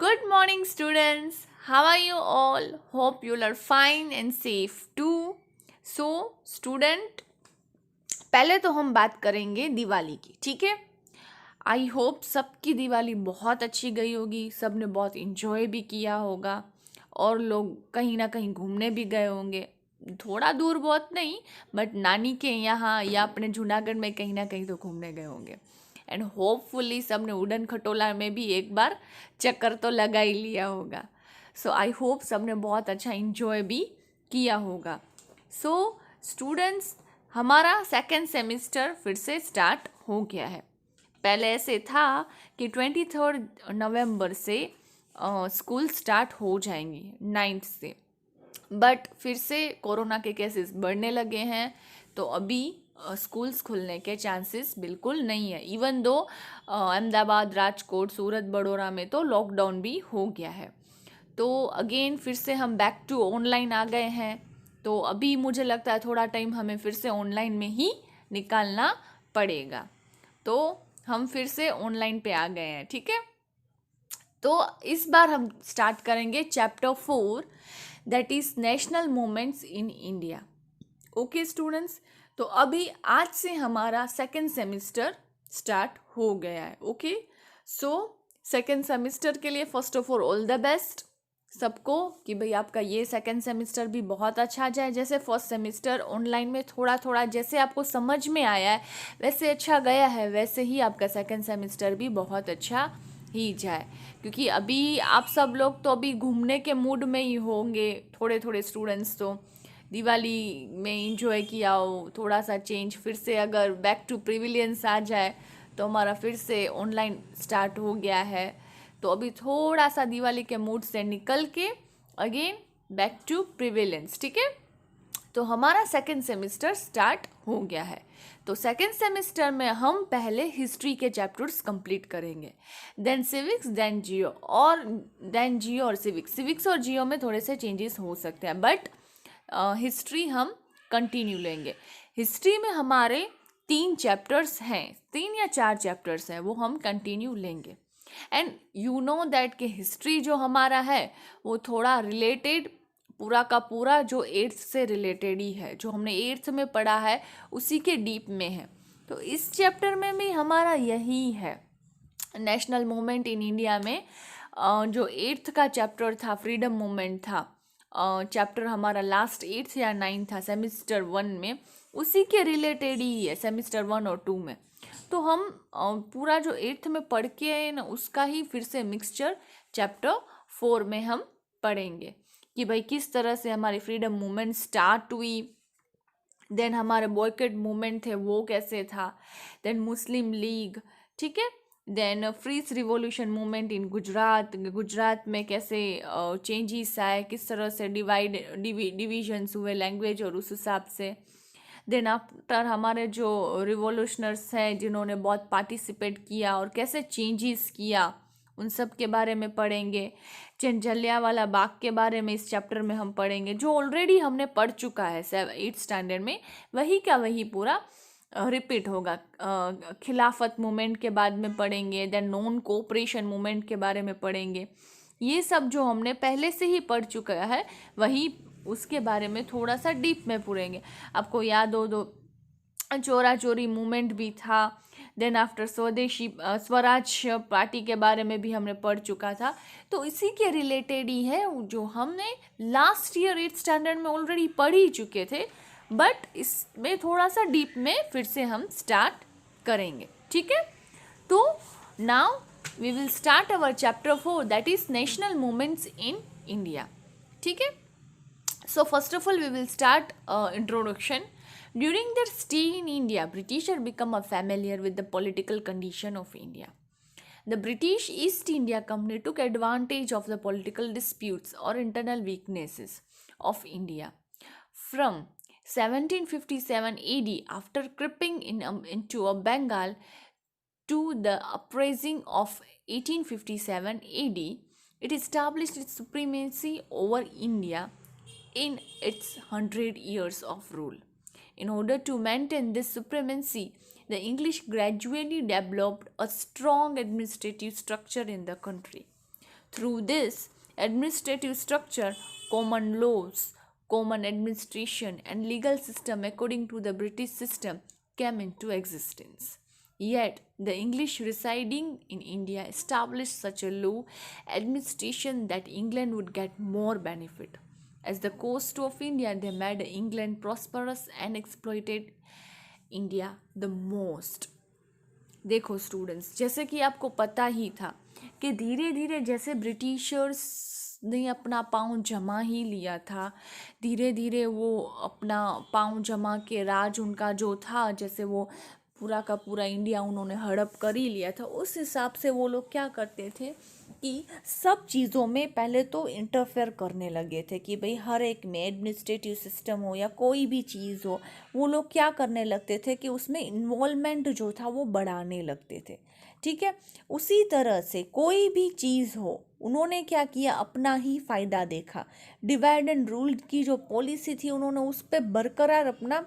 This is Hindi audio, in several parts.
Good morning, students. How are you all? Hope you are fine and safe too. So, student, पहले तो हम बात करेंगे दिवाली की, ठीक है। आई होप सबकी दिवाली बहुत अच्छी गई होगी, सब ने बहुत इन्जॉय भी किया होगा और लोग कहीं ना कहीं घूमने भी गए होंगे। थोड़ा दूर बहुत नहीं, बट नानी के यहाँ या अपने जूनागढ़ में कहीं ना कहीं तो घूमने गए होंगे। एंड होपफुली सब ने उड़न खटोला में भी एक बार चक्कर तो लगा ही लिया होगा। सो आई होप सब ने बहुत अच्छा इन्जॉय भी किया होगा। सो स्टूडेंट्स, हमारा सेकेंड सेमिस्टर फिर से स्टार्ट हो गया है। पहले ऐसे था कि 23 नवंबर से स्कूल स्टार्ट हो जाएंगी 9th से, बट फिर से कोरोना के केसेस बढ़ने लगे हैं, तो अभी स्कूल्स खुलने के चांसेस बिल्कुल नहीं है। इवन दो अहमदाबाद, राजकोट, सूरत, बड़ौरा में तो लॉकडाउन भी हो गया है। तो अगेन फिर से हम बैक टू ऑनलाइन आ गए हैं। तो अभी मुझे लगता है थोड़ा टाइम हमें फिर से ऑनलाइन में ही निकालना पड़ेगा। तो हम फिर से ऑनलाइन पे आ गए हैं, ठीक है। तो इस बार हम स्टार्ट करेंगे chapter 4, that is national movements in India. Okay students, तो अभी आज से हमारा सेकेंड सेमिस्टर स्टार्ट हो गया है। ओके, सो सेकेंड सेमिस्टर के लिए first of all the best सबको, कि भाई आपका ये सेकेंड सेमिस्टर भी बहुत अच्छा जाए। जैसे फर्स्ट सेमिस्टर ऑनलाइन में थोड़ा थोड़ा जैसे आपको समझ में आया है, वैसे अच्छा गया है, वैसे ही आपका सेकेंड सेमिस्टर भी बहुत अच्छा ही जाए। क्योंकि अभी आप सब लोग तो अभी घूमने के मूड में ही होंगे, थोड़े थोड़े स्टूडेंट्स तो दिवाली में इंजॉय किया हो, थोड़ा सा चेंज फिर से अगर बैक टू प्रिविलियंस आ जाए तो हमारा फिर से ऑनलाइन स्टार्ट हो गया है। तो अभी थोड़ा सा दिवाली के मूड से निकल के अगेन बैक टू प्रिविलियंस, ठीक है। तो हमारा सेकेंड सेमिस्टर स्टार्ट हो गया है। तो सेकेंड सेमिस्टर में हम पहले हिस्ट्री के चैप्टर्स कंप्लीट करेंगे, देन सिविक्स, देन जियो, और देन जियो और सिविक्स। सिविक्स और जियो में थोड़े से चेंजेस हो सकते हैं, बट हिस्ट्री हम कंटिन्यू लेंगे। हिस्ट्री में हमारे 3 चैप्टर्स हैं, 3 या 4 चैप्टर्स हैं, वो हम कंटिन्यू लेंगे। एंड यू नो दैट कि हिस्ट्री जो हमारा है वो थोड़ा रिलेटेड, पूरा का पूरा जो 8th से रिलेटेड ही है, जो हमने 8th में पढ़ा है उसी के डीप में है। तो इस चैप्टर में भी हमारा यही है, नेशनल मूवमेंट इन इंडिया में जो 8th का चैप्टर था, फ्रीडम मूवमेंट था, चैप्टर हमारा लास्ट 8th या 9th था सेमिस्टर 1 में, उसी के रिलेटेड ही है सेमिस्टर 1 और 2 में। तो हम पूरा जो 8th में पढ़ के आए ना, उसका ही फिर से मिक्सचर चैप्टर 4 में हम पढ़ेंगे कि भाई किस तरह से हमारी फ्रीडम मूवमेंट स्टार्ट हुई, देन हमारे बॉयकॉट मूवमेंट थे वो कैसे था, देन मुस्लिम लीग, ठीक है, then freeze revolution movement in Gujarat में कैसे चेंजेस आए, किस तरह से डिविजन्स हुए लैंग्वेज और उस हिसाब से। देन आफ्टर हमारे जो रिवॉल्यूशनर्स हैं जिन्होंने बहुत पार्टिसिपेट किया और कैसे चेंजेस किया, उन सब के बारे में पढ़ेंगे। जलियांवाला बाग के बारे में इस चैप्टर में हम पढ़ेंगे, जो ऑलरेडी हमने पढ़ चुका है 8th स्टैंडर्ड में, वही का वही पूरा रिपीट होगा। खिलाफत मूवमेंट के बाद में पढ़ेंगे, देन नॉन कोऑपरेशन मूवमेंट के बारे में पढ़ेंगे। ये सब जो हमने पहले से ही पढ़ चुका है, वही उसके बारे में थोड़ा सा डीप में पढ़ेंगे। आपको याद हो दो चोरा चोरी मूवमेंट भी था, देन आफ्टर स्वराज पार्टी के बारे में भी हमने पढ़ चुका था। तो इसी के रिलेटेड ही है जो हमने लास्ट ईयर 8th स्टैंडर्ड में ऑलरेडी पढ़ ही चुके थे, बट इसमें थोड़ा सा डीप में फिर से हम स्टार्ट करेंगे, ठीक है। तो now we will start our chapter 4, that is national movements in India, ठीक है। So first of all, we will start introduction. During their stay in India, British had become familiar with the political condition of India. The British East India Company took advantage of the political disputes or internal weaknesses of India. From 1757 AD, after creeping into a Bengal, to the uprising of 1857 AD, it established its supremacy over India in its 100 years of rule. In order to maintain this supremacy, the English gradually developed a strong administrative structure in the country. Through this administrative structure, common laws, common administration, and legal system according to the British system came into existence. Yet, the English residing in India established such a law administration that England would get more benefit. As the coast of India, they made England prosperous and exploited India the most. देखो स्टूडेंट्स, जैसे कि आपको पता ही था कि धीरे धीरे जैसे ब्रिटिशर्स ने अपना पाँव जमा ही लिया था, धीरे धीरे वो अपना पाँव जमा के राज उनका जो था, जैसे वो पूरा का पूरा इंडिया उन्होंने हड़प कर ही लिया था, उस हिसाब से वो लोग क्या करते थे कि सब चीज़ों में पहले तो इंटरफेयर करने लगे थे कि भाई हर एक में एडमिनिस्ट्रेटिव सिस्टम हो या कोई भी चीज़ हो, वो लोग क्या करने लगते थे कि उसमें इन्वॉल्वमेंट जो था वो बढ़ाने लगते थे। ठीक है, उसी तरह से कोई भी चीज़ हो, उन्होंने क्या किया, अपना ही फ़ायदा देखा। डिवाइड एंड रूल की जो पॉलिसी थी, उन्होंने उस पर बरकरार अपना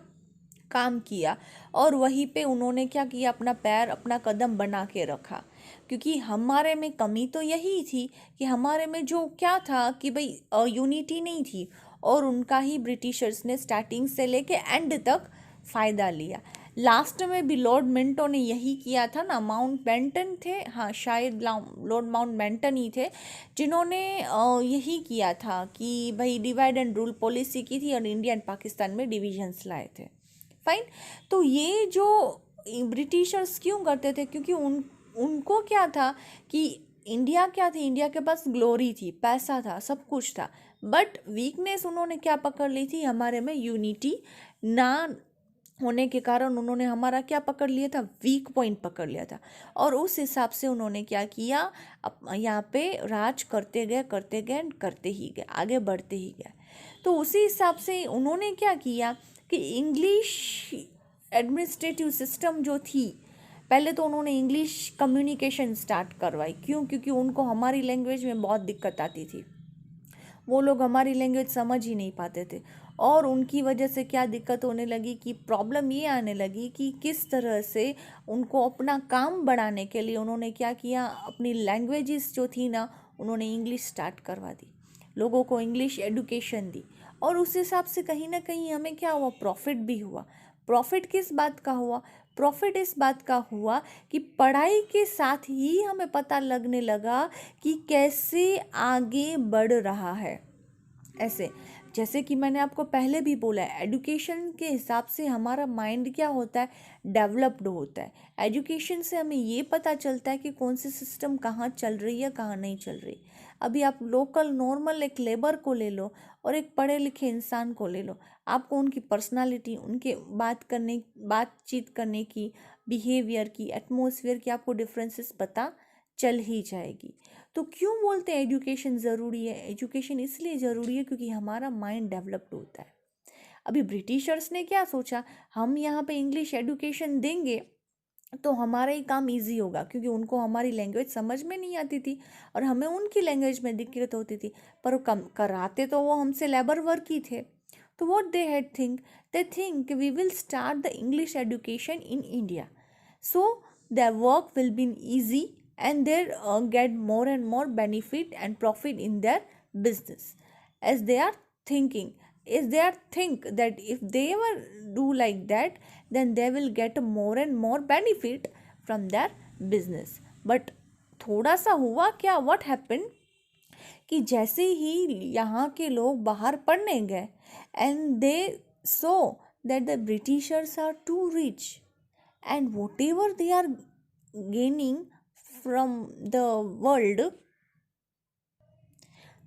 काम किया और वहीं पे उन्होंने क्या किया, अपना पैर अपना कदम बना के रखा। क्योंकि हमारे में कमी तो यही थी कि हमारे में जो क्या था कि भाई यूनिटी नहीं थी, और उनका ही ब्रिटिशर्स ने स्टार्टिंग से लेके एंड तक फ़ायदा लिया। लास्ट में भी लॉर्ड मिंटो ने यही किया था ना, माउंटबेटन थे, हाँ शायद लॉर्ड माउंटबेटन ही थे जिन्होंने यही किया था कि भाई डिवाइड एंड रूल पॉलिसी की थी और इंडिया एंड पाकिस्तान में डिविजन्स लाए थे। फाइन। तो ये जो ब्रिटिशर्स क्यों करते थे, क्योंकि उनको क्या था कि इंडिया क्या थी, इंडिया के पास ग्लोरी थी, पैसा था, सब कुछ था, बट वीकनेस उन्होंने क्या पकड़ ली थी, हमारे में यूनिटी ना होने के कारण उन्होंने हमारा क्या पकड़ लिया था, वीक पॉइंट पकड़ लिया था। और उस हिसाब से उन्होंने क्या किया, यहाँ पे राज करते गए करते ही गए, आगे बढ़ते ही गए। तो उसी हिसाब से उन्होंने क्या किया कि इंग्लिश एडमिनिस्ट्रेटिव सिस्टम जो थी, पहले तो उन्होंने इंग्लिश कम्युनिकेशन स्टार्ट करवाई। क्यों? क्योंकि उनको हमारी लैंग्वेज में बहुत दिक्कत आती थी, वो लोग हमारी लैंग्वेज समझ ही नहीं पाते थे, और उनकी वजह से क्या दिक्कत होने लगी कि प्रॉब्लम ये आने लगी कि किस तरह से उनको अपना काम बढ़ाने के लिए उन्होंने क्या किया, अपनी लैंग्वेजेस जो थी ना, उन्होंने इंग्लिश स्टार्ट करवा दी, लोगों को इंग्लिश एडुकेशन दी, और उस हिसाब से कहीं ना कहीं हमें क्या हुआ, प्रॉफिट भी हुआ। प्रॉफिट किस बात का हुआ, प्रॉफिट इस बात का हुआ कि पढ़ाई के साथ ही हमें पता लगने लगा कि कैसे आगे बढ़ रहा है। ऐसे जैसे कि मैंने आपको पहले भी बोला है, एजुकेशन के हिसाब से हमारा माइंड क्या होता है, डेवलप्ड होता है। एजुकेशन से हमें ये पता चलता है कि कौन सी सिस्टम कहाँ चल रही है, कहाँ नहीं चल रही। अभी आप लोकल नॉर्मल एक लेबर को ले लो और एक पढ़े लिखे इंसान को ले लो, आपको उनकी पर्सनालिटी, उनके बातचीत करने की, बिहेवियर की, एटमॉस्फेयर की आपको डिफरेंसेस पता चल ही जाएगी। तो क्यों बोलते हैं एजुकेशन ज़रूरी है? एजुकेशन इसलिए ज़रूरी है क्योंकि हमारा माइंड डेवलप्ड होता है। अभी ब्रिटिशर्स ने क्या सोचा, हम यहाँ पे इंग्लिश एजुकेशन देंगे तो हमारा ही काम इजी होगा, क्योंकि उनको हमारी लैंग्वेज समझ में नहीं आती थी और हमें उनकी लैंग्वेज में दिक्कत होती थी, पर कम कराते तो वो हमसे लेबर वर्क ही थे। तो what they had think, they think we will start the English education in India, so the work will be easy and they get more and more benefit and profit in their business, as they are thinking, is they are think that if they ever do like that, then they will get more and more benefit from their business. But थोड़ा सा हुआ क्या, what happened कि जैसे ही यहाँ के लोग बाहर पढ़ने गए and they saw that the Britishers are too rich and whatever they are gaining from the world,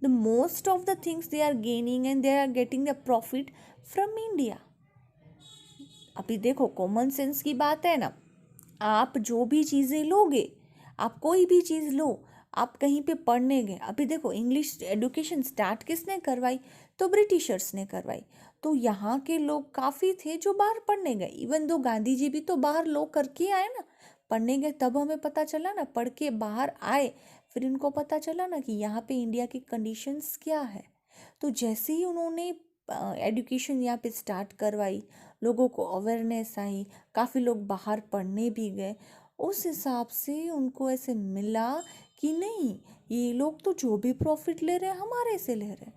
the most of the things they are gaining and they are getting the profit from India. अभी देखो कॉमन सेंस की बात है ना, आप जो भी चीज़ें लोगे, आप कोई भी चीज़ लो, आप कहीं पे पढ़ने गए, अभी देखो इंग्लिश एजुकेशन स्टार्ट किसने करवाई, तो ब्रिटिशर्स ने करवाई। तो यहाँ के लोग काफ़ी थे जो बाहर पढ़ने गए, इवन दो गांधी जी भी तो बाहर लोग करके आए ना, पढ़ने गए, तब हमें पता चला ना, पढ़ के बाहर आए, फिर इनको पता चला ना कि यहाँ पे इंडिया की कंडीशंस क्या है। तो जैसे ही उन्होंने एजुकेशन यहाँ पे स्टार्ट करवाई, लोगों को अवेयरनेस आई, काफ़ी लोग बाहर पढ़ने भी गए, उस हिसाब से उनको ऐसे मिला कि नहीं, ये लोग तो जो भी प्रॉफिट ले रहे हैं हमारे से ले रहे हैं,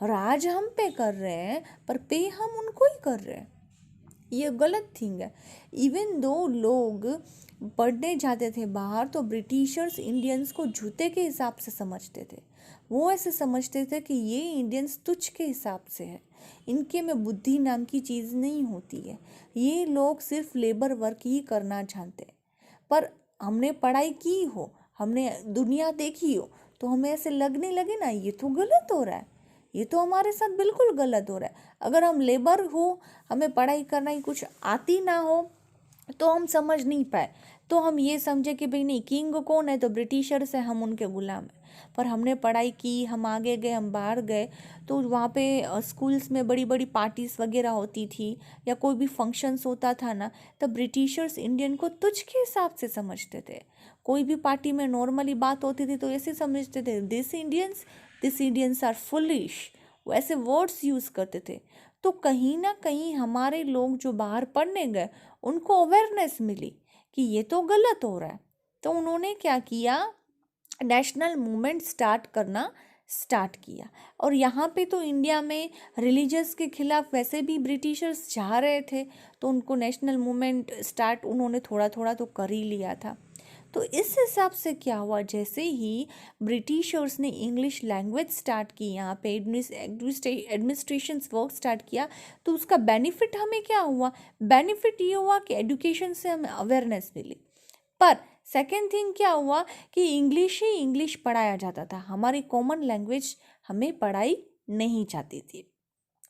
राज हम पे कर रहे हैं पर पे हम उनको ही कर रहे हैं। ये गलत थिंग है। इवन दो लोग पढ़ने जाते थे बाहर तो ब्रिटिशर्स इंडियंस को जूते के हिसाब से समझते थे। वो ऐसे समझते थे कि ये इंडियंस तुच्छ के हिसाब से है, इनके में बुद्धि नाम की चीज़ नहीं होती है, ये लोग सिर्फ लेबर वर्क ही करना चाहते हैं। पर हमने पढ़ाई की हो, हमने दुनिया देखी हो, तो हमें ऐसे लगने लगे ना ये तो गलत हो रहा है, ये तो हमारे साथ बिल्कुल गलत हो रहा है। अगर हम लेबर हो, हमें पढ़ाई करना ही कुछ आती ना हो, तो हम समझ नहीं पाए, तो हम ये समझे कि भाई नहीं, किंग कौन है, तो ब्रिटिशर्स है, हम उनके गुलाम हैं। पर हमने पढ़ाई की, हम आगे गए, हम बाहर गए, तो वहाँ पे स्कूल्स में बड़ी बड़ी पार्टीज वगैरह होती थी या कोई भी फंक्शंस होता था ना, तब ब्रिटिशर्स इंडियन को तुच्छ के हिसाब से समझते थे। कोई भी पार्टी में नॉर्मली बात होती थी तो ऐसे समझते थे, दिस इंडियंस आर फुलिश, वैसे वर्ड्स यूज़ करते थे। तो कहीं ना कहीं हमारे लोग जो बाहर पढ़ने गए उनको अवेयरनेस मिली कि ये तो गलत हो रहा है, तो उन्होंने क्या किया, नेशनल मूवमेंट स्टार्ट किया। और यहाँ पे तो इंडिया में रिलीजियस के खिलाफ वैसे भी ब्रिटिशर्स जा रहे थे, तो उनको नेशनल मूवमेंट स्टार्ट उन्होंने थोड़ा थोड़ा तो कर ही लिया था। तो इस हिसाब से क्या हुआ, जैसे ही ब्रिटिशर्स ने इंग्लिश लैंग्वेज स्टार्ट की, यहाँ पे एडमिनिस्ट्रेशन वर्क स्टार्ट किया, तो उसका बेनिफिट हमें क्या हुआ, बेनिफिट ये हुआ कि एजुकेशन से हमें अवेयरनेस मिली। पर सेकेंड थिंग क्या हुआ कि इंग्लिश ही इंग्लिश पढ़ाया जाता था, हमारी कॉमन लैंग्वेज हमें पढ़ाई नहीं जाती थी।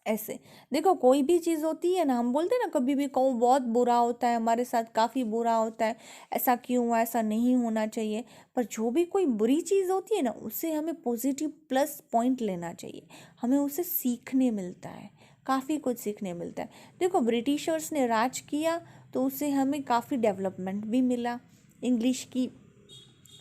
ऐसे देखो, कोई भी चीज़ होती है ना, हम बोलते हैं ना कभी भी कहूँ बहुत बुरा होता है हमारे साथ, काफ़ी बुरा होता है, ऐसा क्यों हुआ, ऐसा नहीं होना चाहिए। पर जो भी कोई बुरी चीज़ होती है ना, उससे हमें पॉजिटिव प्लस पॉइंट लेना चाहिए, हमें उससे सीखने मिलता है, काफ़ी कुछ सीखने मिलता है। देखो, ब्रिटिशर्स ने राज किया तो उससे हमें काफ़ी डेवलपमेंट भी मिला। इंग्लिश की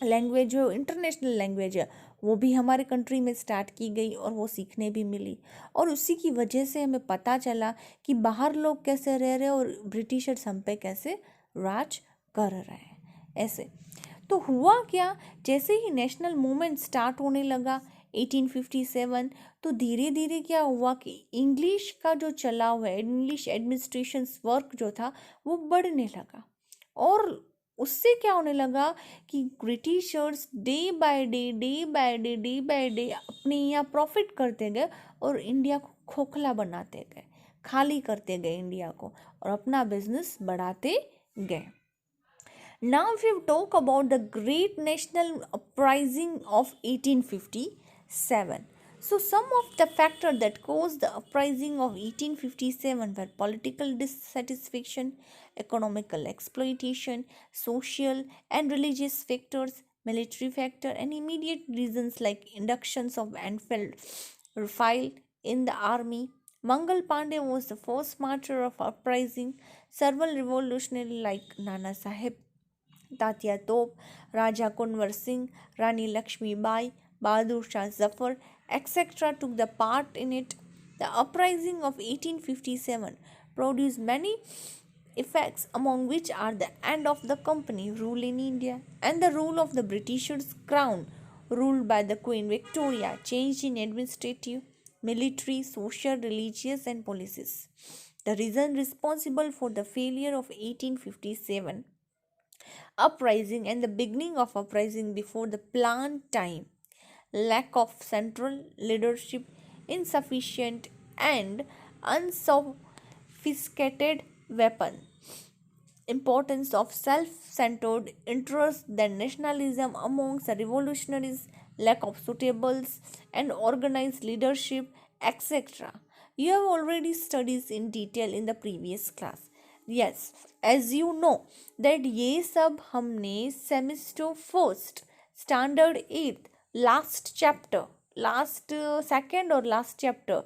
लैंग्वेज जो इंटरनेशनल लैंग्वेज है वो भी हमारे कंट्री में स्टार्ट की गई और वो सीखने भी मिली, और उसी की वजह से हमें पता चला कि बाहर लोग कैसे रह रहे हैं और ब्रिटिशर्स हम पे कैसे राज कर रहे हैं। ऐसे तो हुआ क्या, जैसे ही नेशनल मूवमेंट स्टार्ट होने लगा 1857, तो धीरे धीरे क्या हुआ कि इंग्लिश का जो चला हुआ है, इंग्लिश एडमिनिस्ट्रेशन वर्क जो था वो बढ़ने लगा। और उससे क्या होने लगा कि ब्रिटिशर्स डे बाय डे अपने यहाँ प्रॉफिट करते गए और इंडिया को खोखला बनाते गए, खाली करते गए इंडिया को, और अपना बिजनेस बढ़ाते गए। Now we talk about the great national uprising of 1857. So some of the factors that caused the uprising of 1857 were political dissatisfaction, economical exploitation, social and religious factors, military factor, and immediate reasons like inductions of Enfield Rafale in the army. Mangal Pandey was the first martyr of uprising. Several revolutionaries like Nana Sahib, Tatya तोप, Raja Kunwar Singh, Rani Lakshmi Bai, Bahadur Shah Zafar, etc. took the part in it. The uprising of 1857 produced many effects, among which are the end of the company rule in India and the rule of the Britishers' crown, ruled by the Queen Victoria, changed in administrative, military, social, religious, and policies. The reason responsible for the failure of 1857 uprising and the beginning of uprising before the planned time, lack of central leadership, insufficient and unsophisticated weapon, importance of self-centered interest, then nationalism amongst the revolutionaries, lack of suitables and organized leadership, etc. You have already studied in detail in the previous class. Yes, as you know that ये सब हमने semester first standard eight last second और last chapter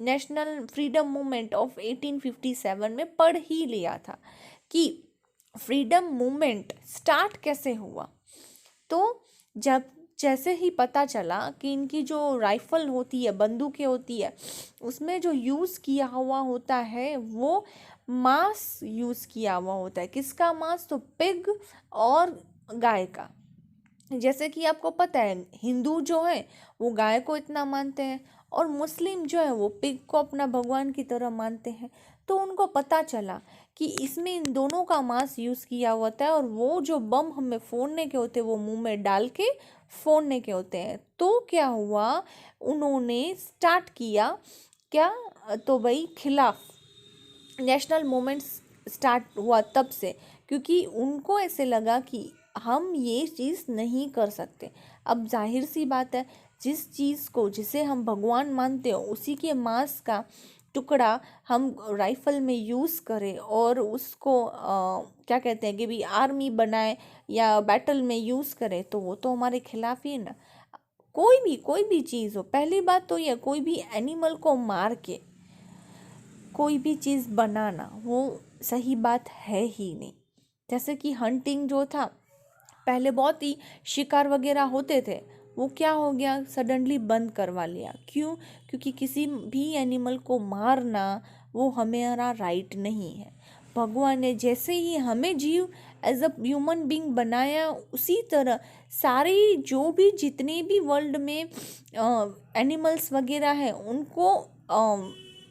national freedom movement of 1857 में पढ़ ही लिया था कि फ्रीडम मूवमेंट स्टार्ट कैसे हुआ। तो जब जैसे ही पता चला कि इनकी जो राइफल होती है, बंदूकें होती है, उसमें जो यूज़ किया हुआ होता है वो मांस यूज़ किया हुआ होता है। किसका मांस? तो पिग और गाय का। जैसे कि आपको पता है हिंदू जो है वो गाय को इतना मानते हैं और मुस्लिम जो है वो पिग को अपना भगवान की तरह मानते हैं। तो उनको पता चला कि इसमें इन दोनों का मांस यूज़ किया होता है और वो जो बम हमें फोड़ने के होते हैं वो मुंह में डाल के फोड़ने के होते हैं। तो क्या हुआ, उन्होंने स्टार्ट किया क्या, तो भाई खिलाफ नेशनल मूवमेंट स्टार्ट हुआ तब से, क्योंकि उनको ऐसे लगा कि हम ये चीज़ नहीं कर सकते। अब जाहिर सी बात है, जिस चीज़ को जिसे हम भगवान मानते हो उसी के मांस का टुकड़ा हम राइफल में यूज़ करें और उसको क्या कहते हैं कि भी आर्मी बनाए या बैटल में यूज़ करें, तो वो तो हमारे खिलाफ ही है ना। कोई भी चीज़ हो, पहली बात तो ये कोई भी एनिमल को मार के कोई भी चीज़ बनाना वो सही बात है ही नहीं। जैसे कि हंटिंग जो था, पहले बहुत ही शिकार वगैरह होते थे, वो क्या हो गया, सडनली बंद करवा लिया। क्यों? क्योंकि किसी भी एनिमल को मारना वो हमारा राइट नहीं है। भगवान ने जैसे ही हमें जीव एज अ ह्यूमन बीइंग बनाया, उसी तरह सारी जो भी जितने भी वर्ल्ड में एनिमल्स वगैरह हैं उनको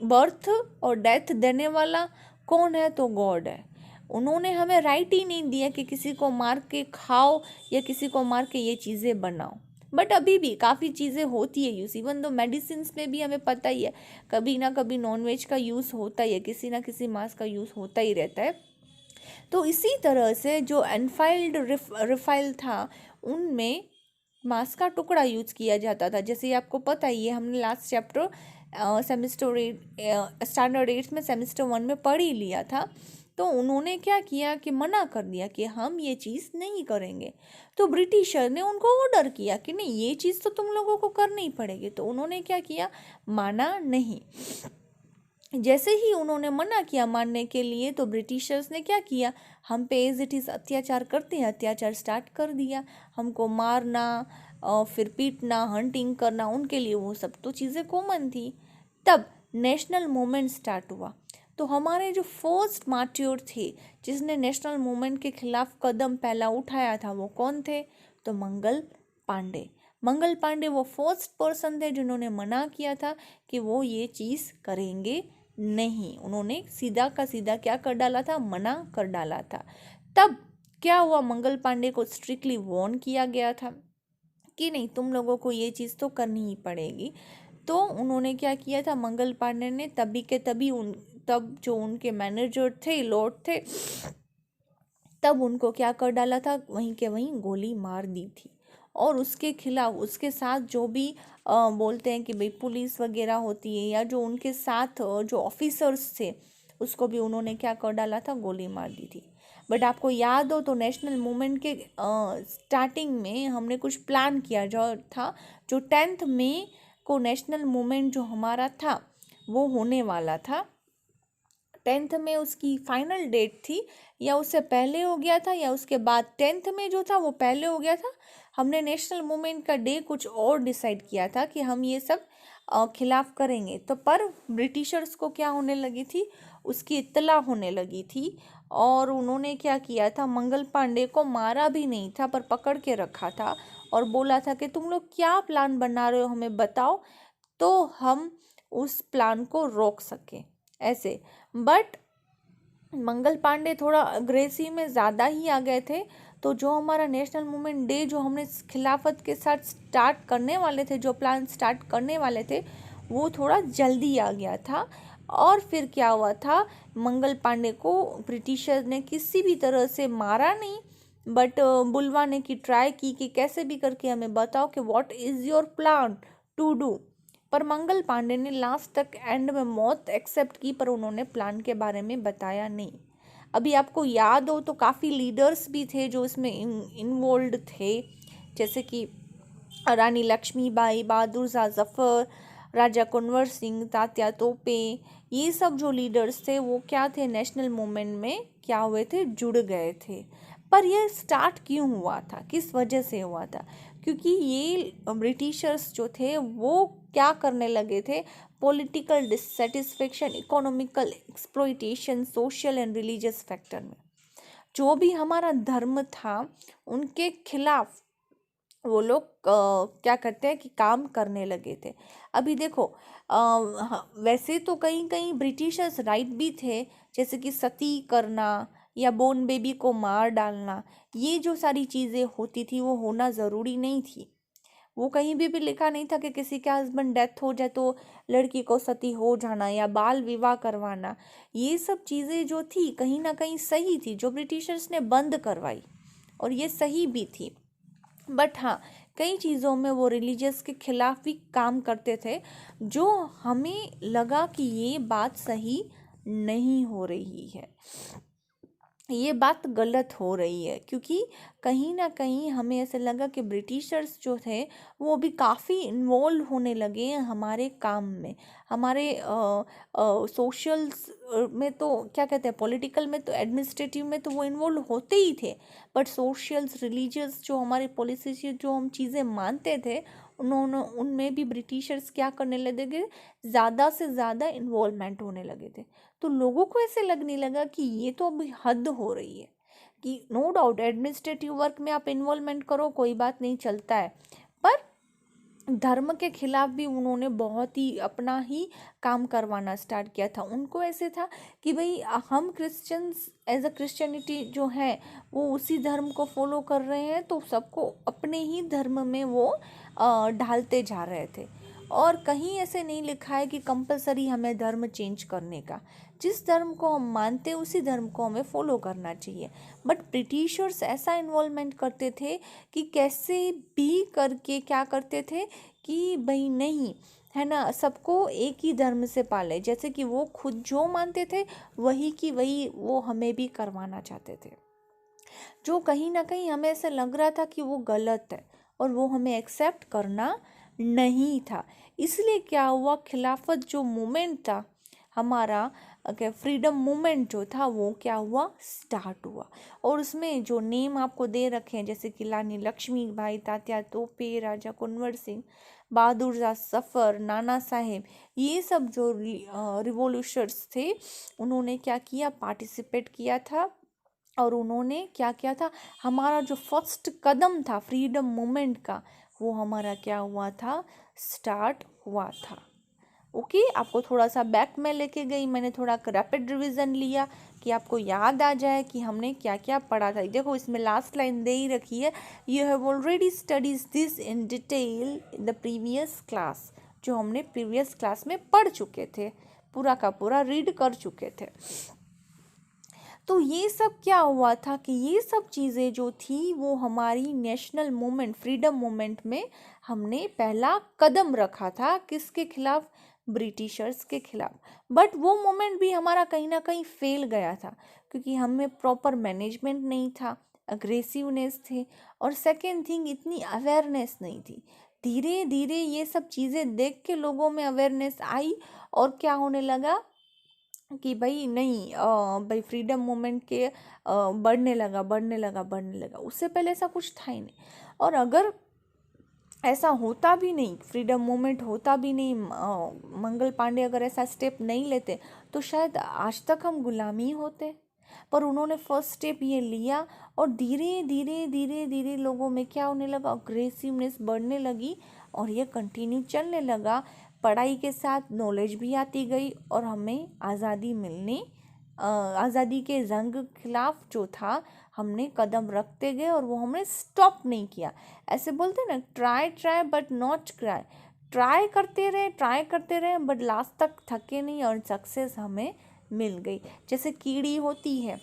बर्थ और डेथ देने वाला कौन है, तो गॉड है। उन्होंने हमें राइट ही नहीं दिया कि किसी को मार के खाओ या किसी को मार के ये चीज़ें बनाओ। बट अभी भी काफ़ी चीज़ें होती है यूज़, इवन दो मेडिसिन में भी हमें पता ही है कभी ना कभी नॉनवेज का यूज़ होता ही है, किसी ना किसी मांस का यूज़ होता ही रहता है। तो इसी तरह से जो अनफाइल्ड रिफाइल था उनमें मांस का टुकड़ा यूज किया जाता था। जैसे आपको पता ही है, हमने लास्ट चैप्टर सेमेस्टर 8 स्टैंडर्ड 8 में सेमेस्टर 1 में पढ़ ही लिया था। तो उन्होंने क्या किया कि मना कर दिया कि हम ये चीज़ नहीं करेंगे। तो ब्रिटिशर ने उनको ऑर्डर किया कि नहीं, ये चीज़ तो तुम लोगों को करनी ही पड़ेगी। तो उन्होंने क्या किया, माना नहीं। जैसे ही उन्होंने मना किया मानने के लिए, तो ब्रिटिशर्स ने क्या किया, हम पे एज इट इज़ अत्याचार करते हैं, अत्याचार स्टार्ट कर दिया। हमको मारना और फिर पीटना, हंटिंग करना, उनके लिए वो सब तो चीज़ें कॉमन थी। तब नेशनल मूवमेंट स्टार्ट हुआ। तो हमारे जो फर्स्ट मार्टियर थे जिसने नेशनल मूवमेंट के खिलाफ कदम पहला उठाया था, वो कौन थे, तो मंगल पांडे। मंगल पांडे वो फर्स्ट पर्सन थे जिन्होंने मना किया था कि वो ये चीज़ करेंगे नहीं। उन्होंने सीधा का सीधा क्या कर डाला था, मना कर डाला था। तब क्या हुआ, मंगल पांडे को स्ट्रिक्टली वार्न किया गया था कि नहीं, तुम लोगों को ये चीज़ तो करनी ही पड़ेगी। तो उन्होंने क्या किया था, मंगल पांडे ने तभी के तभी तब जो उनके मैनेजर थे, लॉर्ड थे, तब उनको क्या कर डाला था, वहीं के वहीं गोली मार दी थी। और उसके खिलाफ उसके साथ जो भी बोलते हैं कि भाई पुलिस वगैरह होती है या जो उनके साथ जो ऑफिसर्स थे, उसको भी उन्होंने क्या कर डाला था, गोली मार दी थी। बट आपको याद हो तो नेशनल मूवमेंट के स्टार्टिंग में हमने कुछ प्लान किया जो था, जो 10th मई को नेशनल मूवमेंट जो हमारा था वो होने वाला था। 10th में उसकी फाइनल डेट थी, या उससे पहले हो गया था या उसके बाद 10th में जो था वो पहले हो गया था। हमने नेशनल मूवमेंट का डे कुछ और डिसाइड किया था कि हम ये सब खिलाफ करेंगे। तो पर ब्रिटिशर्स को क्या होने लगी थी, उसकी इत्तला होने लगी थी। और उन्होंने क्या किया था, मंगल पांडे को मारा भी नहीं था पर पकड़ के रखा था और बोला था कि तुम लोग क्या प्लान बना रहे हो, हमें बताओ तो हम उस प्लान को रोक सकें, ऐसे। बट मंगल पांडे थोड़ा अग्रेसिव में ज़्यादा ही आ गए थे। तो जो हमारा नेशनल मूवमेंट डे जो हमने खिलाफत के साथ स्टार्ट करने वाले थे, जो प्लान स्टार्ट करने वाले थे, वो थोड़ा जल्दी आ गया था। और फिर क्या हुआ था, मंगल पांडे को ब्रिटिशर ने किसी भी तरह से मारा नहीं, बट बुलवाने की ट्राई की कि कैसे भी करके हमें बताओ कि what is your plan to do. पर मंगल पांडे ने लास्ट तक एंड में मौत एक्सेप्ट की, पर उन्होंने प्लान के बारे में बताया नहीं। अभी आपको याद हो तो काफ़ी लीडर्स भी थे जो इसमें इन्वॉल्व थे, जैसे कि रानी लक्ष्मीबाई, बहादुर शाह जफर, राजा कुंवर सिंह, तात्या तोपे। ये सब जो लीडर्स थे वो क्या थे, नेशनल मूवमेंट में क्या हुए थे, जुड़ गए थे। पर यह स्टार्ट क्यों हुआ था, किस वजह से हुआ था, क्योंकि ये ब्रिटिशर्स जो थे वो क्या करने लगे थे, political dissatisfaction, economical exploitation, social and religious factor में जो भी हमारा धर्म था उनके खिलाफ वो लोग क्या करते हैं कि काम करने लगे थे। अभी देखो वैसे तो कहीं कहीं ब्रिटिशर्स राइट भी थे, जैसे कि सती करना या बोर्न बेबी को मार डालना, ये जो सारी चीज़ें होती थी वो होना ज़रूरी नहीं थी। वो कहीं भी लिखा नहीं था कि किसी के हस्बैंड डेथ हो जाए तो लड़की को सती हो जाना या बाल विवाह करवाना। ये सब चीज़ें जो थी कहीं ना कहीं सही थी, जो ब्रिटिशर्स ने बंद करवाई, और ये सही भी थी। बट हाँ, कई चीज़ों में वो रिलीजियस के खिलाफ भी काम करते थे, जो हमें लगा कि ये बात सही नहीं हो रही है, ये बात गलत हो रही है। क्योंकि कहीं ना कहीं हमें ऐसे लगा कि ब्रिटिशर्स जो थे वो भी काफ़ी इन्वॉल्व होने लगे हैं हमारे काम में, हमारे सोशल्स में तो क्या कहते हैं, पॉलिटिकल में तो, एडमिनिस्ट्रेटिव में तो वो इन्वॉल्व होते ही थे, बट सोशल्स रिलीजियस जो हमारे पॉलिसी जो हम चीज़ें मानते थे, उन्होंने उनमें भी ब्रिटिशर्स क्या करने लगे, ज़्यादा से ज़्यादा इन्वॉल्वमेंट होने लगे थे। तो लोगों को ऐसे लगने लगा कि ये तो अभी हद हो रही है, कि नो डाउट एडमिनिस्ट्रेटिव वर्क में आप इन्वॉल्वमेंट करो, कोई बात नहीं, चलता है, पर धर्म के खिलाफ भी उन्होंने बहुत ही अपना ही काम करवाना स्टार्ट किया था। उनको ऐसे था कि भाई हम क्रिश्चियंस एज अ क्रिश्चियनिटी जो है वो उसी धर्म को फॉलो कर रहे हैं, तो सबको अपने ही धर्म में वो ढालते जा रहे थे। और कहीं ऐसे नहीं लिखा है कि कंपलसरी हमें धर्म चेंज करने का, जिस धर्म को हम मानते हैं उसी धर्म को हमें फॉलो करना चाहिए। बट ब्रिटिशर्स ऐसा इन्वॉल्वमेंट करते थे कि कैसे भी करके क्या करते थे कि भाई नहीं, है ना, सबको एक ही धर्म से पाले, जैसे कि वो खुद जो मानते थे वही की वही वो हमें भी करवाना चाहते थे, जो कहीं ना कहीं हमें ऐसा लग रहा था कि वो गलत है और वो हमें एक्सेप्ट करना नहीं था। इसलिए क्या हुआ, खिलाफत जो मूवमेंट था हमारा, क्या फ्रीडम मूवमेंट जो था वो क्या हुआ, स्टार्ट हुआ। और उसमें जो नेम आपको दे रखे हैं, जैसे कि रानी लक्ष्मीबाई, तात्या तोपे, राजा कुंवर सिंह, बहादुर शाह जफर, नाना साहेब, ये सब जो रिवॉल्यूशनर्स थे, उन्होंने क्या किया, पार्टिसिपेट किया था। और उन्होंने क्या किया था, हमारा जो फर्स्ट कदम था फ्रीडम मूवमेंट का, वो हमारा क्या हुआ था, स्टार्ट हुआ था। ओके, आपको थोड़ा सा बैक में लेके गई, मैंने थोड़ा रैपिड रिवीजन लिया कि आपको याद आ जाए कि हमने क्या क्या पढ़ा था। देखो इसमें लास्ट लाइन दे ही रखी है, you have already studies this in detail in the previous class, जो हमने प्रीवियस क्लास में पढ़ चुके थे, पूरा का पूरा रीड कर चुके थे। तो ये सब क्या हुआ था कि ये सब चीज़ें जो थी वो हमारी नेशनल मूवमेंट, फ्रीडम मूवमेंट में हमने पहला कदम रखा था, किसके खिलाफ, ब्रिटिशर्स के खिलाफ। बट वो मूवमेंट भी हमारा कहीं ना कहीं फेल गया था, क्योंकि हमें प्रॉपर मैनेजमेंट नहीं था, अग्रेसिवनेस थे, और सेकेंड थिंग इतनी अवेयरनेस नहीं थी। धीरे धीरे ये सब चीज़ें देख के लोगों में अवेयरनेस आई, और क्या होने लगा कि भाई नहीं, भाई फ्रीडम मूवमेंट के बढ़ने लगा। उससे पहले ऐसा कुछ था ही नहीं। और अगर ऐसा होता भी नहीं, फ्रीडम मूवमेंट होता भी नहीं, मंगल पांडे अगर ऐसा स्टेप नहीं लेते, तो शायद आज तक हम गुलामी होते। पर उन्होंने फर्स्ट स्टेप ये लिया, और धीरे धीरे धीरे धीरे लोगों में क्या होने लगा, अग्रेसिवनेस बढ़ने लगी, और ये कंटिन्यू चलने लगा। पढ़ाई के साथ नॉलेज भी आती गई, और हमें आज़ादी मिलने, आज़ादी के जंग खिलाफ जो था हमने कदम रखते गए, और वो हमने स्टॉप नहीं किया। ऐसे बोलते हैं ना, try try but not cry, try करते रहे बट लास्ट तक थके नहीं, और सक्सेस हमें मिल गई। जैसे कीड़ी होती है,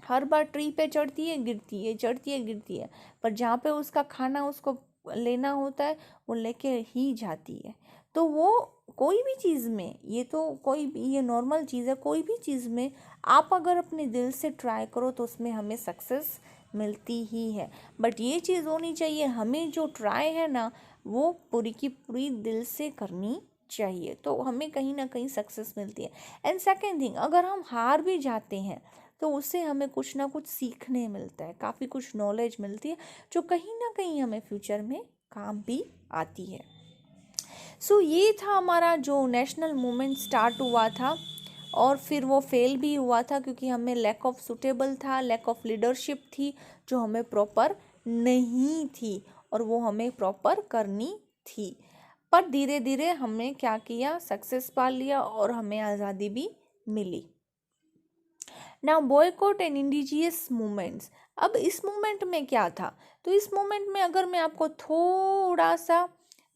हर बार ट्री पे चढ़ती है गिरती है, चढ़ती है गिरती है, पर जहाँ पे उसका खाना उसको लेना होता है वो लेके ही जाती है। तो वो कोई भी चीज़ में, ये तो कोई भी, ये नॉर्मल चीज़ है, कोई भी चीज़ में आप अगर अपने दिल से ट्राई करो तो उसमें हमें सक्सेस मिलती ही है। बट ये चीज़ होनी चाहिए, हमें जो ट्राई है ना वो पूरी की पूरी दिल से करनी चाहिए, तो हमें कहीं ना कहीं सक्सेस मिलती है। एंड सेकेंड थिंग, अगर हम हार भी जाते हैं तो उससे हमें कुछ ना कुछ सीखने मिलता है, काफ़ी कुछ नॉलेज मिलती है, जो कहीं ना कहीं हमें फ्यूचर में काम भी आती है। सो ये था हमारा जो नेशनल मूवमेंट स्टार्ट हुआ था, और फिर वो फेल भी हुआ था, क्योंकि हमें लैक ऑफ सूटेबल था, लैक ऑफ लीडरशिप थी जो हमें प्रॉपर नहीं थी। और वो हमें प्रॉपर करनी थी। पर धीरे धीरे हमने क्या किया, सक्सेस पा लिया और हमें आज़ादी भी मिली। Now boycott and indigenous movements. अब इस मूवमेंट में क्या था, तो इस मूवमेंट में अगर मैं आपको थोड़ा सा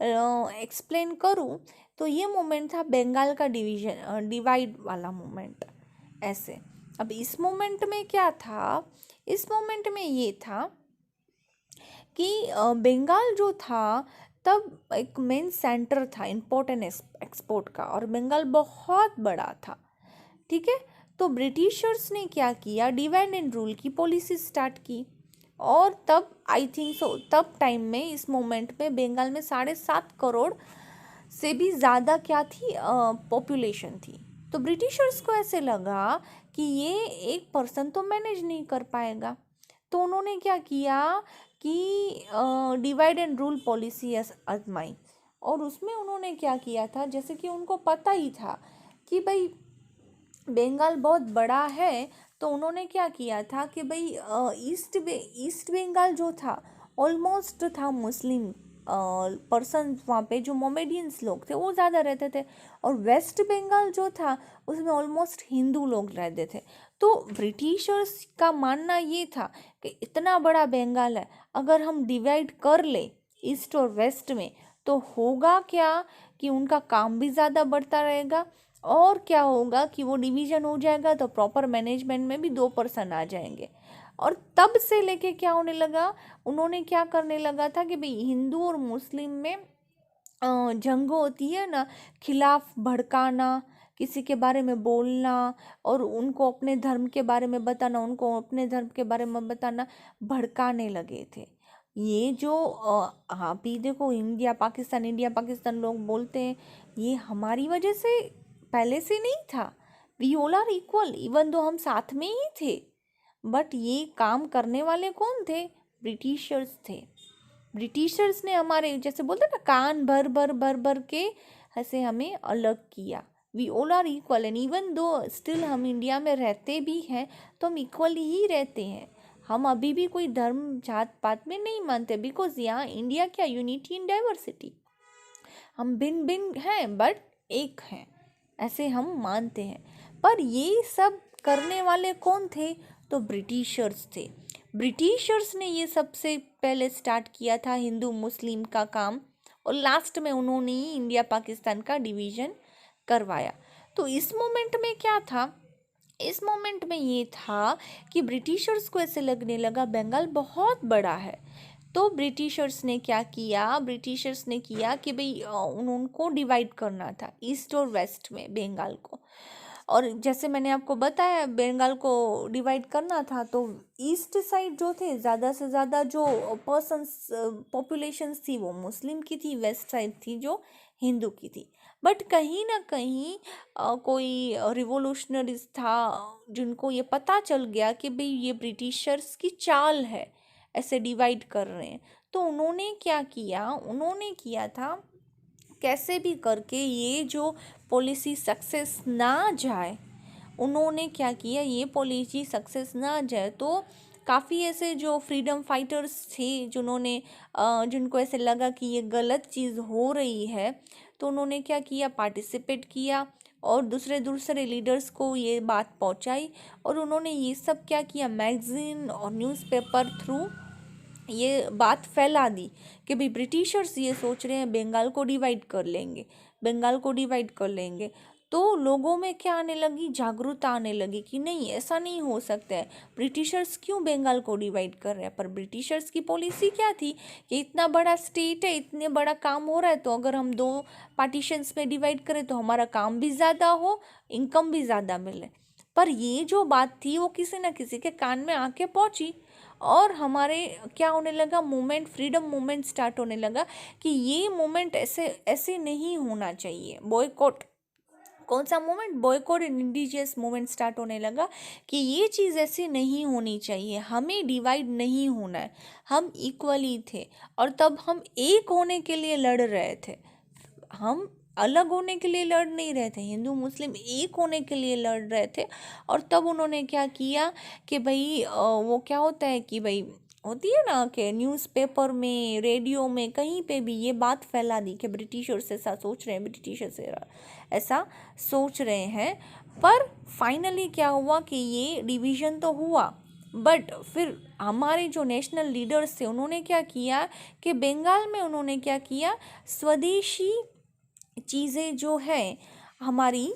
एक्सप्लेन करूं तो ये मूवमेंट था बंगाल का डिवाइड वाला मूवमेंट ऐसे। अब इस मूवमेंट में क्या था, इस मूवमेंट में ये था कि बंगाल जो था तब एक मेन सेंटर था इम्पोर्टेंट एक्सपोर्ट का, और बंगाल बहुत बड़ा था, ठीक है। तो ब्रिटिशर्स ने क्या किया, डिवाइड एंड रूल की पॉलिसी स्टार्ट की, और तब आई थिंक सो तब टाइम में इस मोमेंट में बंगाल में 7.5 करोड़ से भी ज़्यादा क्या थी, पॉपुलेशन थी। तो ब्रिटिशर्स को ऐसे लगा कि ये एक पर्सन तो मैनेज नहीं कर पाएगा, तो उन्होंने क्या किया कि डिवाइड एंड रूल पॉलिसी आजमाई, और उसमें उन्होंने क्या किया था, जैसे कि उनको पता ही था कि भाई बंगाल बहुत बड़ा है, तो उन्होंने क्या किया था कि भाई ईस्ट बंगाल जो था ऑलमोस्ट था मुस्लिम पर्सन, वहाँ पे जो मोमेडियंस लोग थे वो ज़्यादा रहते थे, और वेस्ट बंगाल जो था उसमें ऑलमोस्ट हिंदू लोग रहते थे। तो ब्रिटिशर्स का मानना ये था कि इतना बड़ा बंगाल है, अगर हम डिवाइड कर ले ईस्ट और वेस्ट में तो होगा क्या कि उनका काम भी ज़्यादा बढ़ता रहेगा, और क्या होगा कि वो डिवीज़न हो जाएगा तो प्रॉपर मैनेजमेंट में भी 2 पर्सन आ जाएंगे। और तब से लेके क्या होने लगा, उन्होंने क्या करने लगा था कि भाई हिंदू और मुस्लिम में जंग होती है ना, खिलाफ भड़काना, किसी के बारे में बोलना और उनको अपने धर्म के बारे में बताना, उनको अपने धर्म के बारे में बताना, भड़काने लगे थे। ये जो आप ही देखो इंडिया पाकिस्तान लोग बोलते हैं, ये हमारी वजह से पहले से नहीं था। We all are equal, even though हम साथ में ही थे, बट ये काम करने वाले कौन थे, ब्रिटिशर्स थे। ब्रिटिशर्स ने हमारे जैसे बोलते ना कान भर भर भर भर के ऐसे हमें अलग किया। We all are equal, and even though still हम इंडिया में रहते भी हैं तो हम इक्वल ही रहते हैं। हम अभी भी कोई धर्म जात पात में नहीं मानते, बिकॉज यहाँ इंडिया क्या, यूनिटी इन डाइवर्सिटी, हम भिन्न भिन्न हैं बट एक हैं, ऐसे हम मानते हैं। पर ये सब करने वाले कौन थे, तो ब्रिटिशर्स थे। ब्रिटिशर्स ने ये सबसे पहले स्टार्ट किया था हिंदू मुस्लिम का काम, और लास्ट में उन्होंने ही इंडिया पाकिस्तान का डिवीज़न करवाया। तो इस मोमेंट में क्या था, इस मोमेंट में ये था कि ब्रिटिशर्स को ऐसे लगने लगा बंगाल बहुत बड़ा है, तो ब्रिटिशर्स ने क्या किया, ब्रिटिशर्स ने किया कि भाई उनको डिवाइड करना था ईस्ट और वेस्ट में बंगाल को। और जैसे मैंने आपको बताया बंगाल को डिवाइड करना था, तो ईस्ट साइड जो थे ज़्यादा से ज़्यादा जो पर्सन्स पॉपुलेशंस थी वो मुस्लिम की थी, वेस्ट साइड थी जो हिंदू की थी। बट कहीं ना कहीं कोई रिवोल्यूशनरीज था जिनको ये पता चल गया कि भाई ये ब्रिटिशर्स की चाल है, ऐसे डिवाइड कर रहे हैं। तो उन्होंने क्या किया, उन्होंने किया था कैसे भी करके ये जो पॉलिसी सक्सेस ना जाए, उन्होंने क्या किया, ये पॉलिसी सक्सेस ना जाए तो काफ़ी ऐसे जो फ्रीडम फाइटर्स थे जिन्होंने जिनको ऐसे लगा कि ये गलत चीज़ हो रही है, तो उन्होंने क्या किया, पार्टिसिपेट किया और दूसरे दूसरे लीडर्स को ये बात पहुंचाई। और उन्होंने ये सब क्या किया, मैगज़ीन और न्यूज़पेपर थ्रू ये बात फैला दी कि भाई ब्रिटिशर्स ये सोच रहे हैं बंगाल को डिवाइड कर लेंगे, बंगाल को डिवाइड कर लेंगे। तो लोगों में क्या आने लगी, जागरूकता आने लगी कि नहीं ऐसा नहीं हो सकता है, ब्रिटिशर्स क्यों बंगाल को डिवाइड कर रहे हैं। पर ब्रिटिशर्स की पॉलिसी क्या थी कि इतना बड़ा स्टेट है, इतने बड़ा काम हो रहा है, तो अगर हम 2 पार्टीशंस में डिवाइड करें तो हमारा काम भी ज़्यादा हो, इनकम भी ज़्यादा मिले। पर ये जो बात थी वो किसी न किसी के कान में आके पहुंची, और हमारे क्या होने लगा, मूवमेंट, फ्रीडम मूवमेंट स्टार्ट होने लगा कि ये मूवमेंट ऐसे ऐसे नहीं होना चाहिए। बॉयकॉट, कौन सा movement, boycott and indigenous movement start होने लगा कि ये चीज़ ऐसे नहीं होनी चाहिए, हमें डिवाइड नहीं होना है, हम इक्वली थे। और तब हम एक होने के लिए लड़ रहे थे, हम अलग होने के लिए लड़ नहीं रहे थे, हिंदू मुस्लिम एक होने के लिए लड़ रहे थे। और तब उन्होंने क्या किया कि भाई वो क्या होता है कि भाई होती है ना कि न्यूज़पेपर में, रेडियो में, कहीं पे भी ये बात फैला दी कि ब्रिटिशर्स ऐसा सोच रहे हैं, ब्रिटिशर्स ऐसा सोच रहे हैं। पर फाइनली क्या हुआ कि ये डिवीज़न तो हुआ, बट फिर हमारे जो नेशनल लीडर्स थे उन्होंने क्या किया कि बंगाल में उन्होंने क्या किया, स्वदेशी चीज़ें जो है हमारी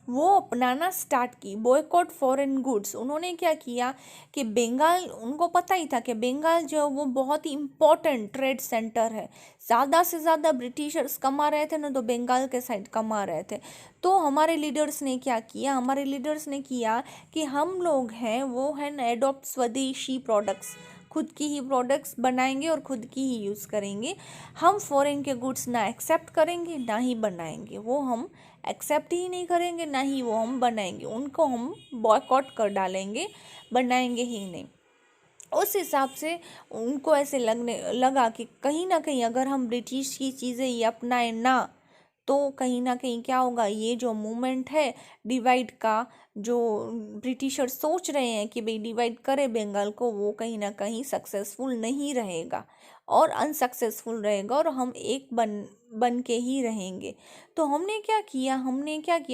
वो अपनाना स्टार्ट की, बॉयकॉट फॉरेन गुड्स। उन्होंने क्या किया कि बंगाल, उनको पता ही था कि बंगाल जो वो बहुत ही इम्पोर्टेंट ट्रेड सेंटर है, ज़्यादा से ज़्यादा ब्रिटिशर्स कमा रहे थे ना, तो बंगाल के साइड कमा रहे थे। तो हमारे लीडर्स ने क्या किया, हमारे लीडर्स ने किया कि हम लोग हैं वो है ना एडॉप्ट स्वदेशी प्रोडक्ट्स, खुद की ही प्रोडक्ट्स बनाएंगे और खुद की ही यूज़ करेंगे। हम फॉरेन के गुड्स ना एक्सेप्ट करेंगे ना ही बनाएंगे, वो हम एक्सेप्ट ही नहीं करेंगे ना ही वो हम बनाएंगे, उनको हम बॉयकॉट कर डालेंगे, बनाएंगे ही नहीं। उस हिसाब से उनको ऐसे लगा कि कहीं ना कहीं अगर हम ब्रिटिश की चीज़ें ये अपनाएं ना, तो कहीं ना कहीं क्या होगा, ये जो मूवमेंट है डिवाइड का, जो ब्रिटिशर सोच रहे हैं कि भाई डिवाइड करें बंगाल को, वो कहीं ना कहीं सक्सेसफुल नहीं रहेगा और अनसक्सेसफुल रहेगा और हम एक बन के ही रहेंगे। तो हमने क्या किया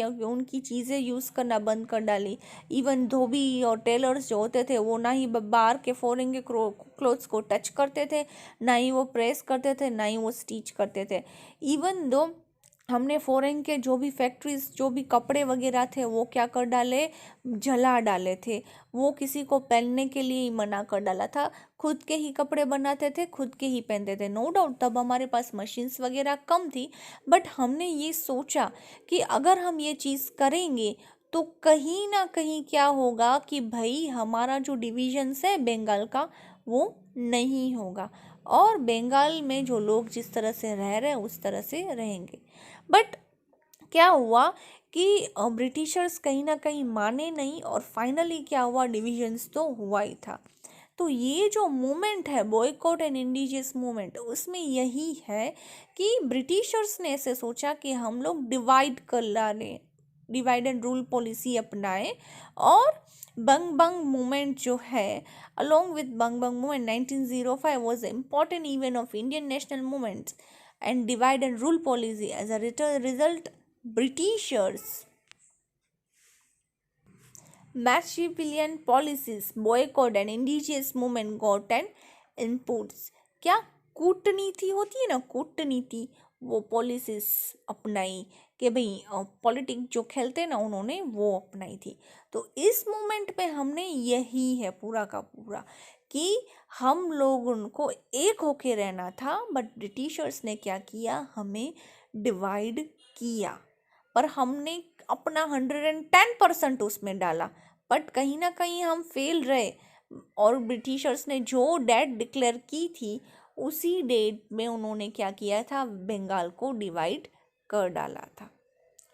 कि उनकी चीज़ें यूज़ करना बंद कर डाली। इवन धोबी और टेलर्स जो होते थे वो ना ही बाहर के फॉरेन के क्लोथ्स को टच करते थे, ना ही वो प्रेस करते थे, ना ही वो स्टिच करते थे। इवन दो हमने फॉरेन के जो भी फैक्ट्रीज, जो भी कपड़े वगैरह थे वो क्या कर डाले, जला डाले थे, वो किसी को पहनने के लिए ही मना कर डाला था। खुद के ही कपड़े बनाते थे, खुद के ही पहनते थे। नो डाउट तब हमारे पास मशीन्स वगैरह कम थी, बट हमने ये सोचा कि अगर हम ये चीज़ करेंगे तो कहीं ना कहीं क्या होगा कि भाई हमारा जो डिवीजन्स है बंगाल का वो नहीं होगा, और बंगाल में जो लोग जिस तरह से रह रहे हैं उस तरह से रहेंगे। बट क्या हुआ कि ब्रिटिशर्स कहीं ना कहीं माने नहीं, और फाइनली क्या हुआ, डिविजन्स तो हुआ ही था। तो ये जो मूवमेंट है बॉयकॉट एंड इंडिजियस मूवमेंट, उसमें यही है कि ब्रिटिशर्स ने ऐसे सोचा कि हम लोग डिवाइड कर डालें, डिवाइड एंड रूल पॉलिसी अपनाएं, और बंग बंग मूवमेंट जो है, along with Bang Bang movement 1905 was an important event of Indian national movements and divide and rule policy. As a result, Britishers Machiavellian policies, boycott and indigenous movement got an inputs. क्या कूटनीति होती है ना, कूटनीति, वो पॉलिसीज अपनाई कि भाई पॉलिटिक्स जो खेलते ना उन्होंने वो अपनाई थी। तो इस मोमेंट पे हमने यही है पूरा का पूरा कि हम लोगों को एक होके रहना था, बट ब्रिटिशर्स ने क्या किया, हमें डिवाइड किया, पर हमने अपना 110% उसमें डाला, बट कहीं ना कहीं हम फेल रहे, और ब्रिटिशर्स ने जो डेट डिक्लेयर की थी उसी डेट में उन्होंने क्या किया था, बंगाल को डिवाइड कर डाला था।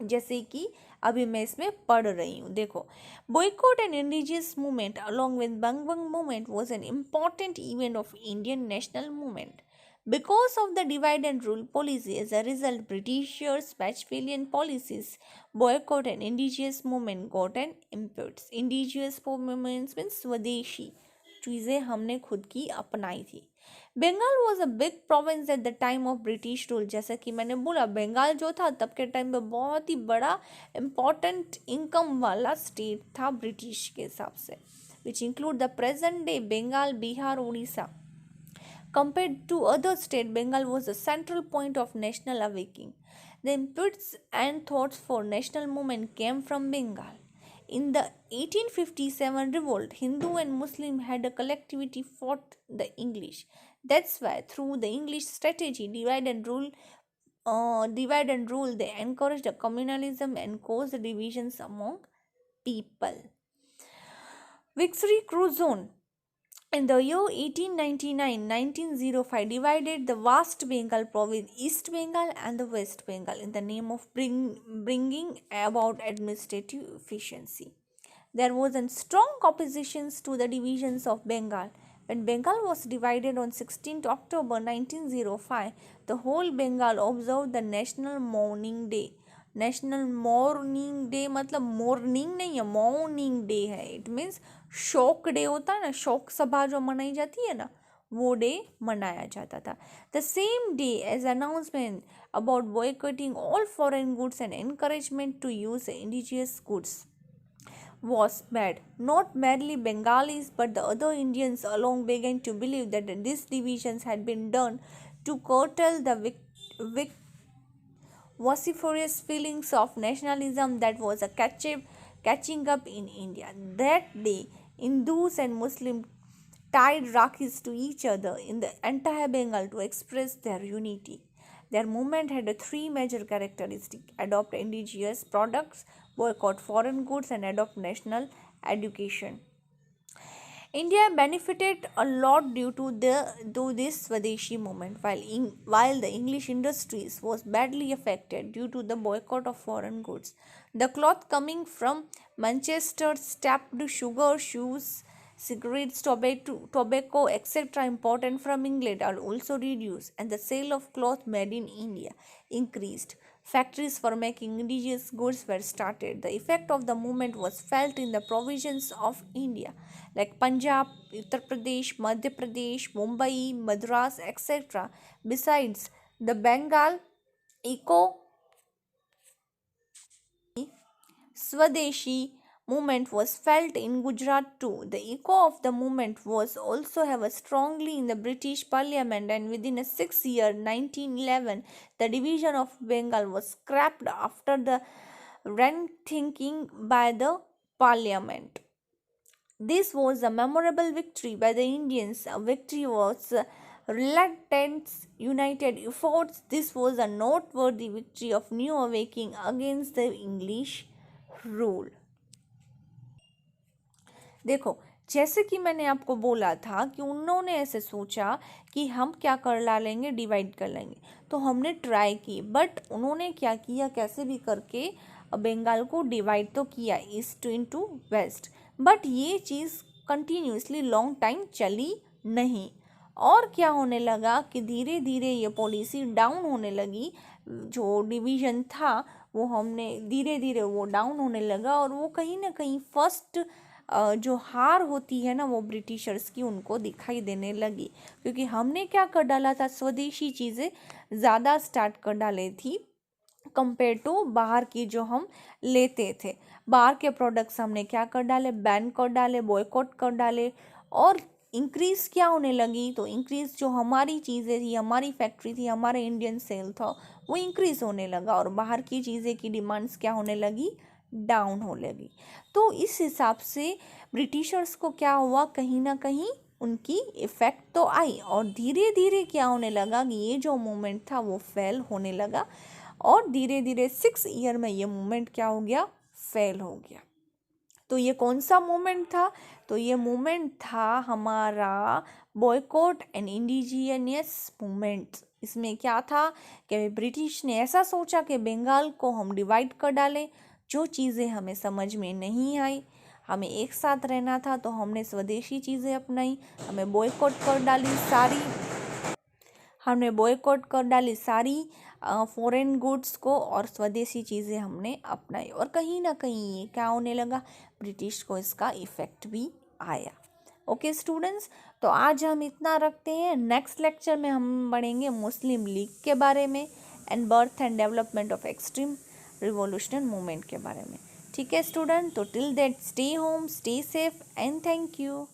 जैसे कि अभी मैं इसमें पढ़ रही हूँ, देखो, boycott and indigenous movement along with Bang Bang movement was an important event of Indian national movement. Because of the divide and rule policy, as a result, Britishers' Machiavellian policies, boycott and indigenous movement got an impetus. Indigenous movements means स्वदेशी चीज़ें हमने खुद की अपनाई थी। Bengal was a big province at the time of British rule. जैसा कि मैंने बोला, बंगाल जो था तब के टाइम पे बहुत ही बड़ा इम्पॉर्टेंट इनकम वाला स्टेट था ब्रिटिश के हिसाब से, which include the present day Bengal, Bihar, Orissa. Compared to other states, Bengal was the central point of national awakening. The impetus and thoughts for national movement came from Bengal. In the 1857 revolt, Hindu and Muslim had a collectivity fought the English. That's why, through the English strategy, divide and rule, they encouraged a communalism and caused divisions among people. Victory Cruise Zone. In the year 1899-1905, divided the vast Bengal province, East Bengal and the West Bengal, in the name of bringing about administrative efficiency. There was a strong opposition to the divisions of Bengal. When Bengal was divided on 16th October 1905, the whole Bengal observed the National Mourning Day. National morning day मतलब मॉर्निंग नहीं है, मॉर्निंग डे है, इट मीन्स शोक डे होता है ना, शोक सभा जो मनाई जाती है ना, वो डे मनाया जाता था. The same day as announcement about boycotting all foreign goods and encouragement to use indigenous goods was made. Not merely Bengalis but the other Indians along began to believe that these divisions had been done to curtail the vociferous feelings of nationalism that was catching up in India. That day, Hindus and Muslims tied Rakhis to each other in the entire Bengal to express their unity. Their movement had three major characteristics: adopt indigenous products, boycott foreign goods, and adopt national education. India benefited a lot due to this Swadeshi movement, while the English industries was badly affected due to the boycott of foreign goods. The cloth coming from Manchester, tapped sugar, shoes, cigarettes, tobacco, etc. imported from England are also reduced, and the sale of cloth made in India increased. Factories for making indigenous goods were started. The effect of the movement was felt in the provinces of India like Punjab, Uttar Pradesh, Madhya Pradesh, Mumbai, Madras, etc. Besides, the Bengal eco Swadeshi movement was felt in Gujarat too. The echo of the movement was also heard strongly in the British Parliament, and within a 6 year, 1911, the division of Bengal was scrapped after the rethinking by the Parliament. This was a memorable victory by the Indians. A victory was reluctant united efforts. This was a noteworthy victory of new awakening against the English rule. देखो, जैसे कि मैंने आपको बोला था कि उन्होंने ऐसे सोचा कि हम क्या कर डालेंगे, डिवाइड कर लेंगे. तो हमने ट्राई की, बट उन्होंने क्या किया, कैसे भी करके बंगाल को डिवाइड तो किया ईस्ट इनटू वेस्ट, बट ये चीज़ कंटिन्यूसली लॉन्ग टाइम चली नहीं. और क्या होने लगा कि धीरे धीरे ये पॉलिसी डाउन होने लगी. जो डिवीज़न था वो हमने धीरे धीरे वो डाउन होने लगा, और वो कहीं ना कहीं फर्स्ट जो हार होती है ना वो ब्रिटिशर्स की उनको दिखाई देने लगी, क्योंकि हमने क्या कर डाला था, स्वदेशी चीज़ें ज़्यादा स्टार्ट कर डाली थी कंपेयर टू बाहर की जो हम लेते थे. बाहर के प्रोडक्ट्स हमने क्या कर डाले, बैन कर डाले, बॉयकॉट कर डाले. और इंक्रीज़ क्या होने लगी, तो इंक्रीज़ जो हमारी चीज़ें थी, हमारी फैक्ट्री थी, हमारे इंडियन सेल था, वो इंक्रीज़ होने लगा, और बाहर की चीज़ें की डिमांड्स क्या होने लगी, डाउन होने लगी. तो इस हिसाब से ब्रिटिशर्स को क्या हुआ, कहीं ना कहीं उनकी इफ़ेक्ट तो आई, और धीरे धीरे क्या होने लगा कि ये जो मूवमेंट था वो फेल होने लगा, और धीरे धीरे 6 ईयर में ये मूवमेंट क्या हो गया, फेल हो गया. तो ये कौन सा मूवमेंट था, तो ये मूवमेंट था हमारा बॉयकॉट एंड इंडिजिनियस मूवमेंट. इसमें क्या था कि ब्रिटिश ने ऐसा सोचा कि बंगाल को हम डिवाइड कर डालें. जो चीज़ें हमें समझ में नहीं आई, हमें एक साथ रहना था, तो हमने स्वदेशी चीज़ें अपनाई. हमने बॉयकॉट कर डाली सारी फॉरेन गुड्स को, और स्वदेशी चीज़ें हमने अपनाई. और कहीं ना कहीं ये क्या होने लगा, ब्रिटिश को इसका इफ़ेक्ट भी आया. ओके स्टूडेंट्स, तो आज हम इतना रखते हैं. नेक्स्ट लेक्चर में हम पढ़ेंगे मुस्लिम लीग के बारे में, and birth and development of extreme revolution movement के बारे में. ठीक है स्टूडेंट, तो till that stay home, stay safe, and thank you.